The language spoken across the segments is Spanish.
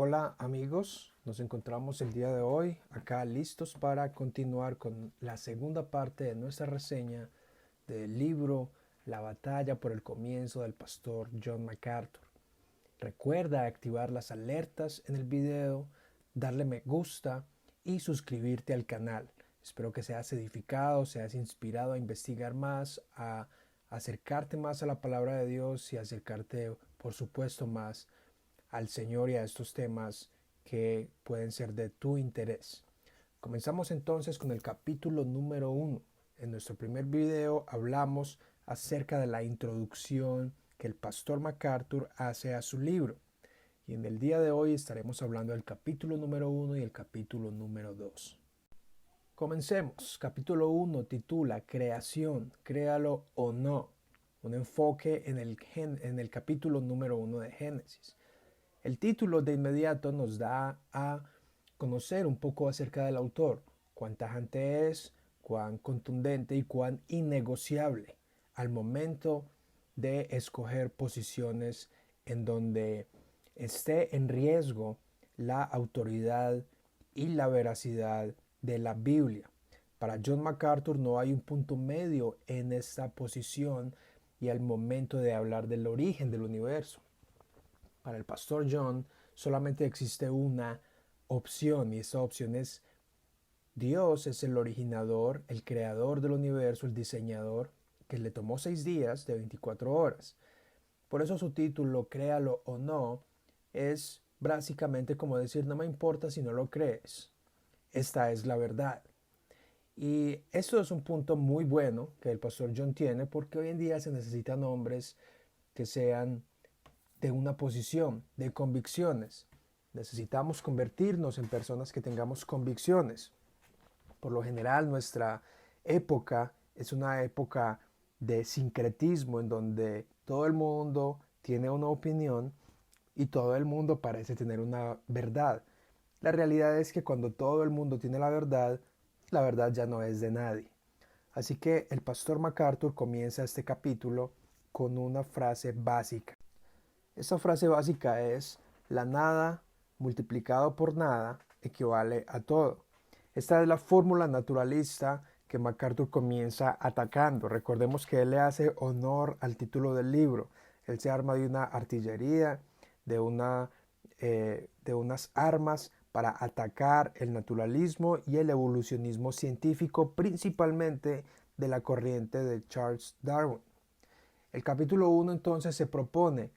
Hola amigos, nos encontramos el día de hoy acá listos para continuar con la segunda parte de nuestra reseña del libro La batalla por el comienzo del pastor John MacArthur. Recuerda activar las alertas en el video, darle me gusta y suscribirte al canal. Espero que seas edificado, seas inspirado a investigar más, a acercarte más a la palabra de Dios y acercarte, por supuesto, más al Señor y a estos temas que pueden ser de tu interés. Comenzamos entonces con el capítulo número 1. En nuestro primer video hablamos acerca de la introducción que el pastor MacArthur hace a su libro. Y en el día de hoy estaremos hablando del capítulo número 1 y el capítulo número 2. Comencemos. Capítulo 1 titula Creación, créalo o no. Un enfoque en el capítulo número 1 de Génesis. El título de inmediato nos da a conocer un poco acerca del autor, cuán tajante es, cuán contundente y cuán innegociable al momento de escoger posiciones en donde esté en riesgo la autoridad y la veracidad de la Biblia. Para John MacArthur no hay un punto medio en esta posición y al momento de hablar del origen del universo. Para el pastor John solamente existe una opción y esa opción es Dios es el originador, el creador del universo, el diseñador, que le tomó 6 días de 24 horas. Por eso su título, créalo o no, es básicamente como decir no me importa si no lo crees. Esta es la verdad. Y esto es un punto muy bueno que el pastor John tiene porque hoy en día se necesitan hombres que sean de una posición, de convicciones. Necesitamos convertirnos en personas que tengamos convicciones. Por lo general, nuestra época es una época de sincretismo en donde todo el mundo tiene una opinión y todo el mundo parece tener una verdad. La realidad es que cuando todo el mundo tiene la verdad ya no es de nadie. Así que el pastor MacArthur comienza este capítulo con una frase básica. Esta frase básica es: la nada multiplicado por nada equivale a todo. Esta es la fórmula naturalista que MacArthur comienza atacando. Recordemos que él le hace honor al título del libro. Él se arma de una artillería, de unas armas para atacar el naturalismo y el evolucionismo científico, principalmente de la corriente de Charles Darwin. El capítulo 1 entonces se propone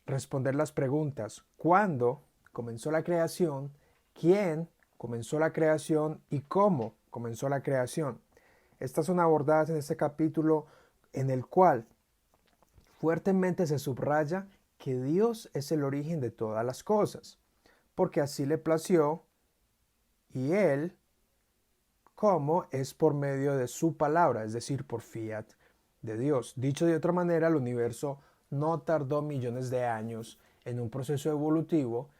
responder las preguntas: ¿cuándo comenzó la creación? ¿Quién comenzó la creación? ¿Y cómo comenzó la creación? Estas son abordadas en este capítulo, en el cual fuertemente se subraya que Dios es el origen de todas las cosas, porque así le plació, y Él, ¿cómo? Es por medio de su palabra, es decir, por fiat de Dios. Dicho de otra manera, el universo no tardó millones de años en un proceso evolutivo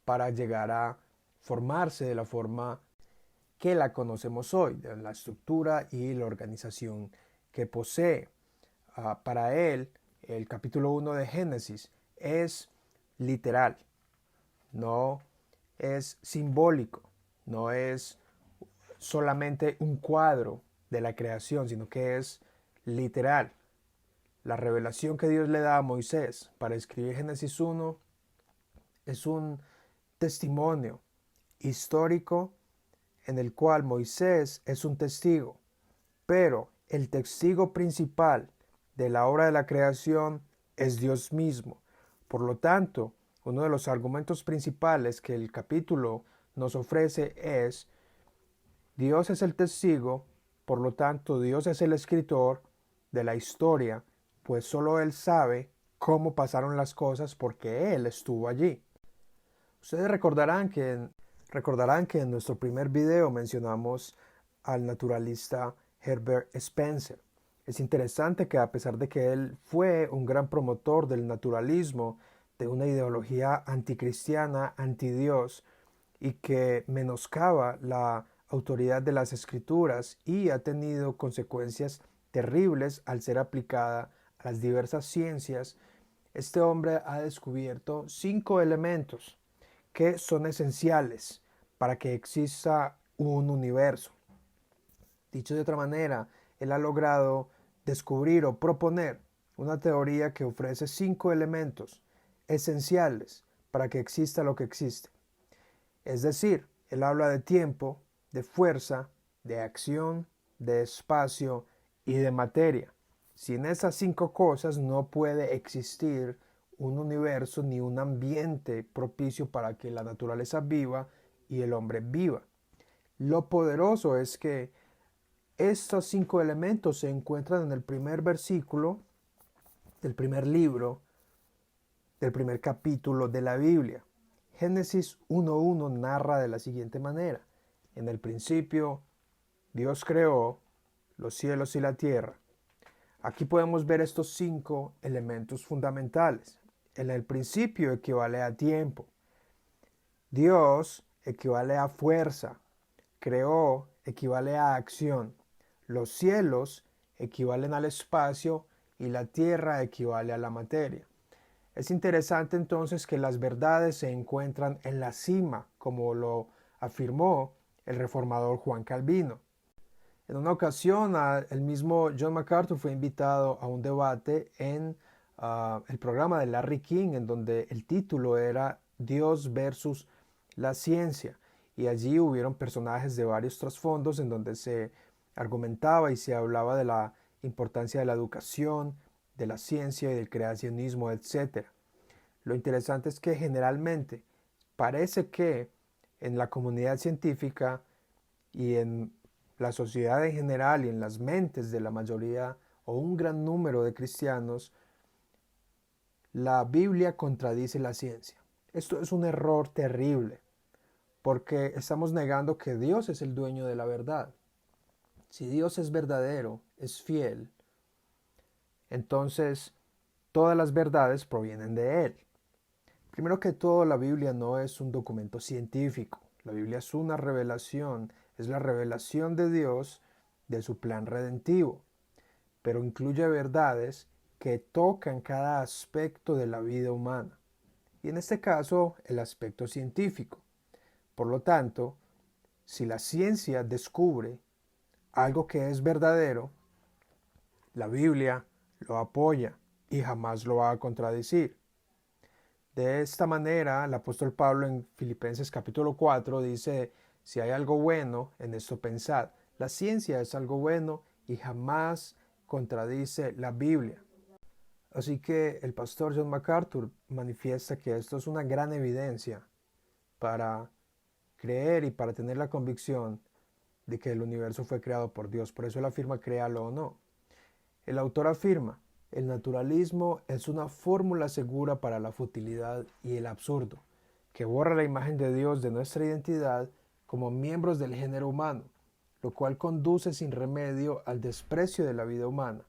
para llegar a formarse de la forma que la conocemos hoy, de la estructura y la organización que posee. Para él, el capítulo 1 de Génesis es literal, no es simbólico, no es solamente un cuadro de la creación, sino que es literal. La revelación que Dios le da a Moisés para escribir Génesis 1 es un testimonio histórico en el cual Moisés es un testigo, pero el testigo principal de la obra de la creación es Dios mismo. Por lo tanto, uno de los argumentos principales que el capítulo nos ofrece es: Dios es el testigo, por lo tanto Dios es el escritor de la historia, pues solo Él sabe cómo pasaron las cosas porque Él estuvo allí. Ustedes recordarán que en nuestro primer video mencionamos al naturalista Herbert Spencer. Es interesante que a pesar de que él fue un gran promotor del naturalismo, de una ideología anticristiana, antidios, y que menoscaba la autoridad de las escrituras y ha tenido consecuencias terribles al ser aplicada a las diversas ciencias, este hombre ha descubierto 5 elementos que son esenciales para que exista un universo. Dicho de otra manera, él ha logrado descubrir o proponer una teoría que ofrece 5 elementos esenciales para que exista lo que existe. Es decir, él habla de tiempo, de fuerza, de acción, de espacio y de materia. Sin esas 5 cosas no puede existir un universo ni un ambiente propicio para que la naturaleza viva y el hombre viva. Lo poderoso es que estos 5 elementos se encuentran en el primer versículo del primer libro, del primer capítulo de la Biblia. Génesis 1.1 narra de la siguiente manera: en el principio Dios creó los cielos y la tierra. Aquí podemos ver estos 5 elementos fundamentales. En el principio equivale a tiempo. Dios equivale a fuerza. Creó equivale a acción. Los cielos equivalen al espacio y la tierra equivale a la materia. Es interesante entonces que las verdades se encuentran en la cima, como lo afirmó el reformador Juan Calvino. En una ocasión, el mismo John MacArthur fue invitado a un debate en el programa de Larry King, en donde el título era Dios versus la ciencia. Y allí hubieron personajes de varios trasfondos en donde se argumentaba y se hablaba de la importancia de la educación, de la ciencia y del creacionismo, etc. Lo interesante es que generalmente parece que en la comunidad científica y en la sociedad en general y en las mentes de la mayoría o un gran número de cristianos, la Biblia contradice la ciencia. Esto es un error terrible, porque estamos negando que Dios es el dueño de la verdad. Si Dios es verdadero, es fiel, entonces todas las verdades provienen de Él. Primero que todo, la Biblia no es un documento científico. La Biblia es una revelación, es la revelación de Dios de su plan redentivo, pero incluye verdades que tocan cada aspecto de la vida humana, y en este caso el aspecto científico. Por lo tanto, si la ciencia descubre algo que es verdadero, la Biblia lo apoya y jamás lo va a contradecir. De esta manera, el apóstol Pablo en Filipenses capítulo 4 dice: si hay algo bueno, en esto pensad. La ciencia es algo bueno y jamás contradice la Biblia. Así que el pastor John MacArthur manifiesta que esto es una gran evidencia para creer y para tener la convicción de que el universo fue creado por Dios. Por eso él afirma créalo o no. El autor afirma: el naturalismo es una fórmula segura para la futilidad y el absurdo, que borra la imagen de Dios de nuestra identidad como miembros del género humano, lo cual conduce sin remedio al desprecio de la vida humana,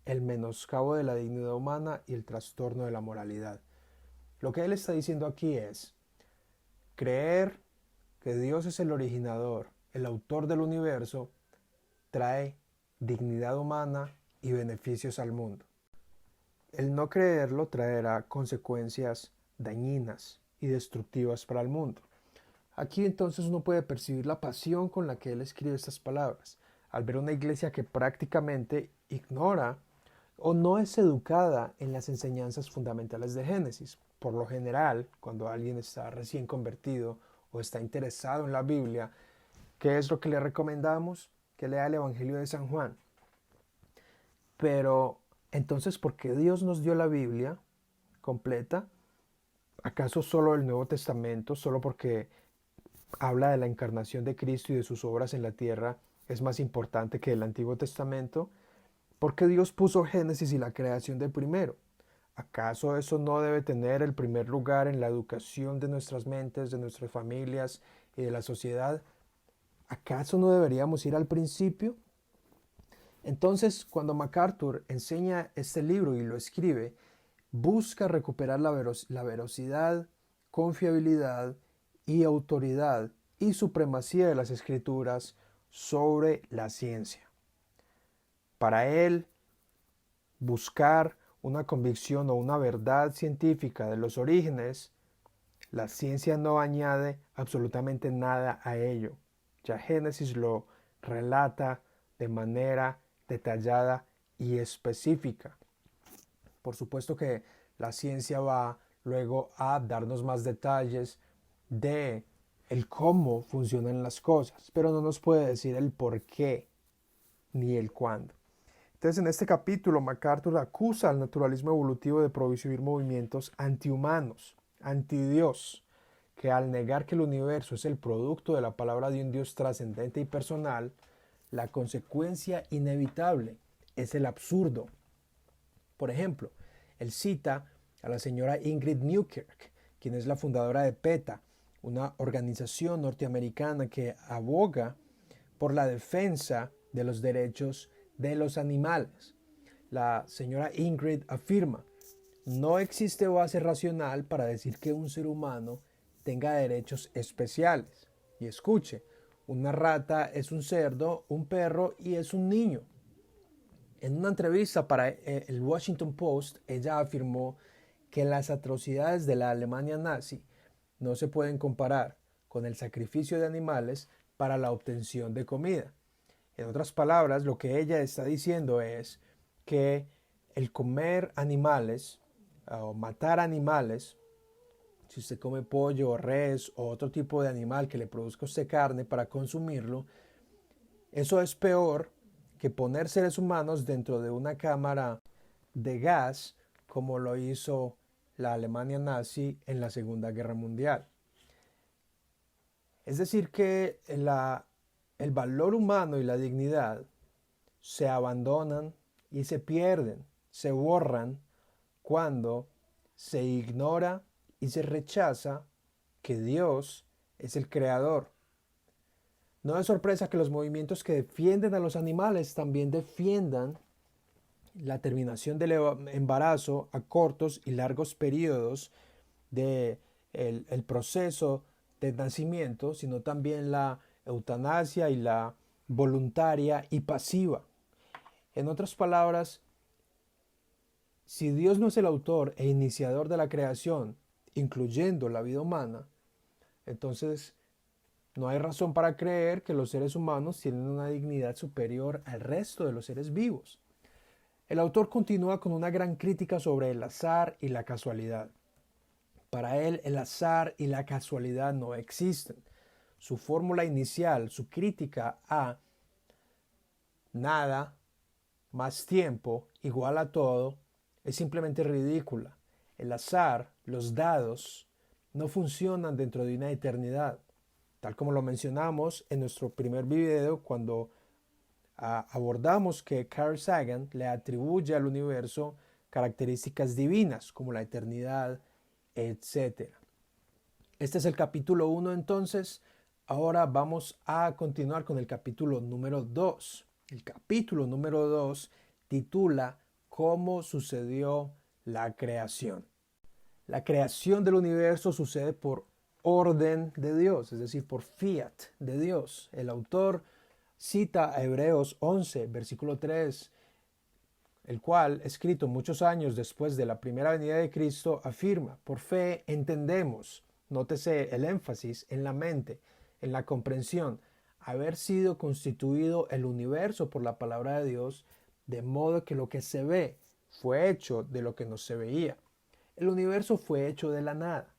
el menoscabo de la dignidad humana y el trastorno de la moralidad. Lo que él está diciendo aquí es: creer que Dios es el originador, el autor del universo, trae dignidad humana y beneficios al mundo. El no creerlo traerá consecuencias dañinas y destructivas para el mundo. Aquí entonces uno puede percibir la pasión con la que él escribe estas palabras, al ver una iglesia que prácticamente ignora o no es educada en las enseñanzas fundamentales de Génesis. Por lo general, cuando alguien está recién convertido o está interesado en la Biblia, ¿qué es lo que le recomendamos? Que lea el Evangelio de San Juan. Pero entonces, ¿por qué Dios nos dio la Biblia completa? ¿Acaso solo el Nuevo Testamento, solo porque habla de la encarnación de Cristo y de sus obras en la tierra, es más importante que el Antiguo Testamento? ¿Por qué Dios puso Génesis y la creación del primero? ¿Acaso eso no debe tener el primer lugar en la educación de nuestras mentes, de nuestras familias y de la sociedad? ¿Acaso no deberíamos ir al principio? Entonces, cuando MacArthur enseña este libro y lo escribe, busca recuperar la veracidad, confiabilidad y autoridad y supremacía de las escrituras sobre la ciencia. Para él, buscar una convicción o una verdad científica de los orígenes La ciencia no añade absolutamente nada a ello. Ya Génesis lo relata de manera detallada y específica. Por supuesto que la ciencia va luego a darnos más detalles de el cómo funcionan las cosas, pero no nos puede decir el por qué ni el cuándo. Entonces, en este capítulo, MacArthur acusa al naturalismo evolutivo de producir movimientos antihumanos, antidios, que al negar que el universo es el producto de la palabra de un Dios trascendente y personal, la consecuencia inevitable es el absurdo. Por ejemplo, él cita a la señora Ingrid Newkirk, quien es la fundadora de PETA, una organización norteamericana que aboga por la defensa de los derechos de los animales. La señora Ingrid afirma, no existe base racional para decir que un ser humano tenga derechos especiales. Y escuche, una rata es un cerdo, un perro y es un niño. En una entrevista para el Washington Post, ella afirmó que las atrocidades de la Alemania nazi no se pueden comparar con el sacrificio de animales para la obtención de comida. En otras palabras, lo que ella está diciendo es que el comer animales o matar animales, si usted come pollo o res o otro tipo de animal que le produzca usted carne para consumirlo, eso es peor que poner seres humanos dentro de una cámara de gas como lo hizo la Alemania nazi en la Segunda Guerra Mundial. Es decir, que el valor humano y la dignidad se abandonan y se pierden, se borran cuando se ignora y se rechaza que Dios es el creador. No es sorpresa que los movimientos que defienden a los animales también defiendan la terminación del embarazo a cortos y largos periodos de el proceso de nacimiento, sino también la eutanasia y la voluntaria y pasiva. En otras palabras, si Dios no es el autor e iniciador de la creación, incluyendo la vida humana, entonces no hay razón para creer que los seres humanos tienen una dignidad superior al resto de los seres vivos. El autor continúa con una gran crítica sobre el azar y la casualidad. Para él, el azar y la casualidad no existen. Su fórmula inicial, su crítica a nada más tiempo igual a todo, es simplemente ridícula. El azar, los dados, no funcionan dentro de una eternidad. Tal como lo mencionamos en nuestro primer video cuando abordamos que Carl Sagan le atribuye al universo características divinas como la eternidad, etc. Este es el capítulo 1 entonces. Ahora vamos a continuar con el capítulo número 2. El capítulo número 2 titula ¿Cómo sucedió la creación? La creación del universo sucede por orden de Dios, es decir, por fiat de Dios. El autor cita a Hebreos 11, versículo 3, el cual, escrito muchos años después de la primera venida de Cristo, afirma, por fe entendemos, nótese el énfasis en la mente, en la comprensión, haber sido constituido el universo por la palabra de Dios, de modo que lo que se ve fue hecho de lo que no se veía. El universo fue hecho de la nada.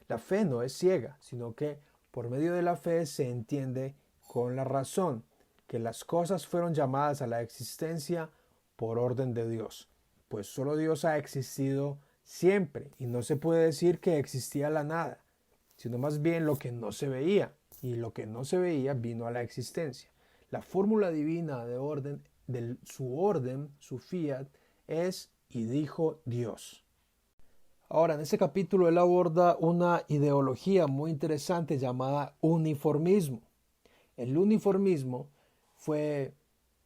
La fe no es ciega, sino que por medio de la fe se entiende con la razón que las cosas fueron llamadas a la existencia por orden de Dios, pues solo Dios ha existido siempre y no se puede decir que existía la nada, sino más bien lo que no se veía, y lo que no se veía vino a la existencia. La fórmula divina de orden, su fiat, es y dijo Dios. Ahora, en este capítulo él aborda una ideología muy interesante llamada uniformismo. El uniformismo fue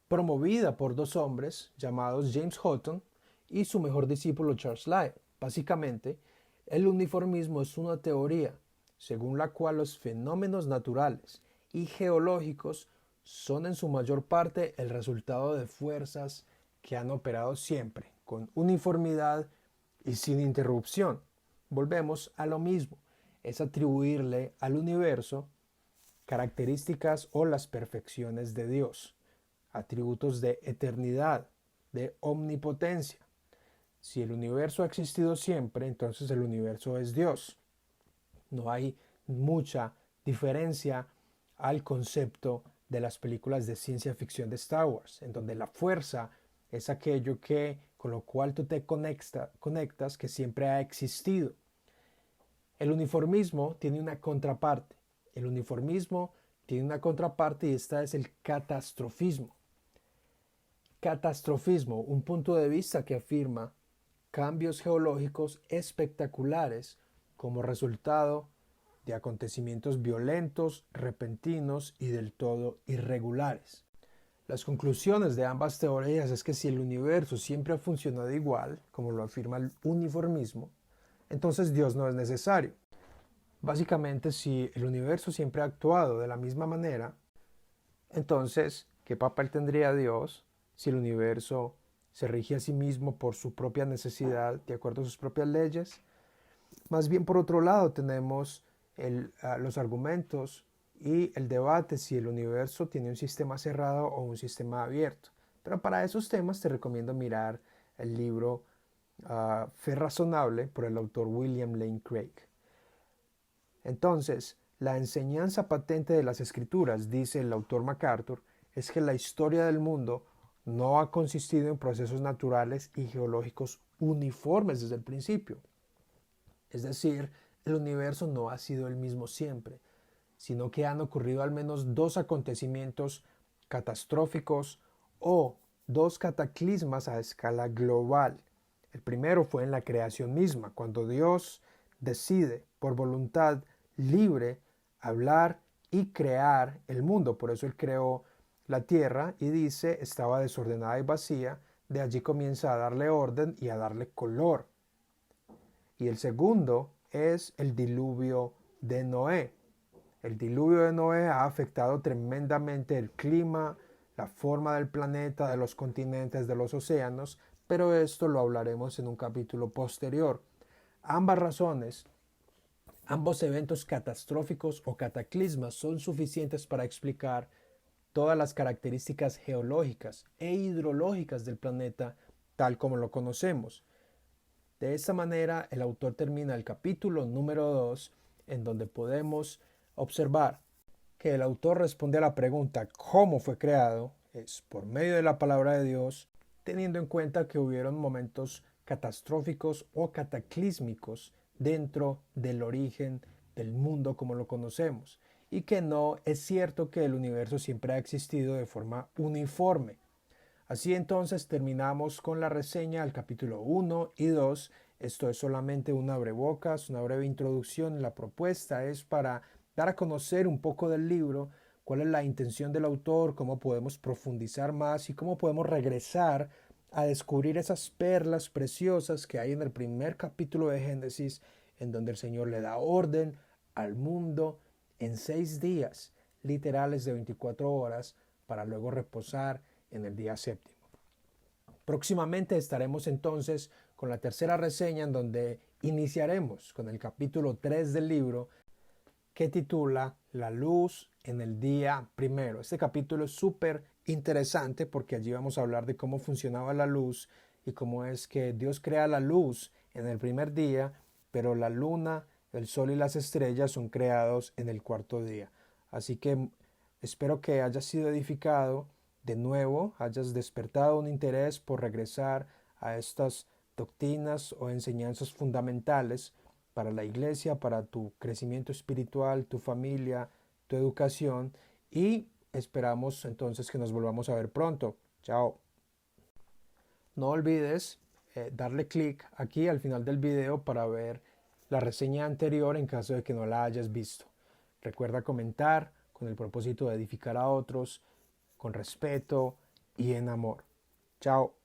promovida por dos hombres llamados James Hutton y su mejor discípulo Charles Lyell. Básicamente, el uniformismo es una teoría según la cual los fenómenos naturales y geológicos son en su mayor parte el resultado de fuerzas que han operado siempre, con uniformidad y sin interrupción. volvemos a lo mismo, es atribuirle al universo características o las perfecciones de Dios, atributos de eternidad, de omnipotencia. Si el universo ha existido siempre, entonces el universo es Dios. No hay mucha diferencia al concepto de las películas de ciencia ficción de Star Wars, en donde la fuerza es aquello con lo cual tú te conectas que siempre ha existido. El uniformismo tiene una contraparte. El uniformismo tiene una contraparte y esta es el catastrofismo. Catastrofismo, un punto de vista que afirma cambios geológicos espectaculares como resultado de acontecimientos violentos, repentinos y del todo irregulares. Las conclusiones de ambas teorías es que si el universo siempre ha funcionado igual, como lo afirma el uniformismo, entonces Dios no es necesario. Básicamente, si el universo siempre ha actuado de la misma manera, entonces, ¿qué papel tendría Dios si el universo se rige a sí mismo por su propia necesidad, de acuerdo a sus propias leyes? Más bien, por otro lado, tenemos los argumentos y el debate si el universo tiene un sistema cerrado o un sistema abierto. Pero para esos temas te recomiendo mirar el libro Fe Razonable por el autor William Lane Craig. Entonces, la enseñanza patente de las escrituras, dice el autor MacArthur, es que la historia del mundo no ha consistido en procesos naturales y geológicos uniformes desde el principio. Es decir, el universo no ha sido el mismo siempre, sino que han ocurrido al menos dos acontecimientos catastróficos o dos cataclismas a escala global. El primero fue en la creación misma, cuando Dios decide por voluntad libre hablar y crear el mundo. Por eso Él creó la tierra y dice, estaba desordenada y vacía. De allí comienza a darle orden y a darle color. Y el segundo es el diluvio de Noé. El diluvio de Noé ha afectado tremendamente el clima, la forma del planeta, de los continentes, de los océanos, pero esto lo hablaremos en un capítulo posterior. Ambas razones, ambos eventos catastróficos o cataclismas son suficientes para explicar todas las características geológicas e hidrológicas del planeta tal como lo conocemos. De esta manera, el autor termina el capítulo número 2, en donde podemos observar que el autor responde a la pregunta ¿cómo fue creado? Es por medio de la palabra de Dios, teniendo en cuenta que hubieron momentos catastróficos o cataclísmicos dentro del origen del mundo como lo conocemos, y que no es cierto que el universo siempre ha existido de forma uniforme. Así entonces terminamos con la reseña al capítulo 1 y 2. Esto es solamente un abrebocas, una breve introducción. La propuesta es para dar a conocer un poco del libro, cuál es la intención del autor, cómo podemos profundizar más y cómo podemos regresar a descubrir esas perlas preciosas que hay en el primer capítulo de Génesis, en donde el Señor le da orden al mundo en 6 días literales de 24 horas para luego reposar en el día séptimo. Próximamente estaremos entonces con la tercera reseña, en donde iniciaremos con el capítulo 3 del libro, que titula La luz en el día primero. Este capítulo es súper interesante porque allí vamos a hablar de cómo funcionaba la luz y cómo es que Dios crea la luz en el primer día, pero la luna, el sol y las estrellas son creados en el cuarto día. Así que espero que hayas sido edificado de nuevo, hayas despertado un interés por regresar a estas doctrinas o enseñanzas fundamentales para la iglesia, para tu crecimiento espiritual, tu familia, tu educación, y esperamos entonces que nos volvamos a ver pronto. Chao. No olvides darle clic aquí al final del video para ver la reseña anterior en caso de que no la hayas visto. Recuerda comentar con el propósito de edificar a otros con respeto y en amor. Chao.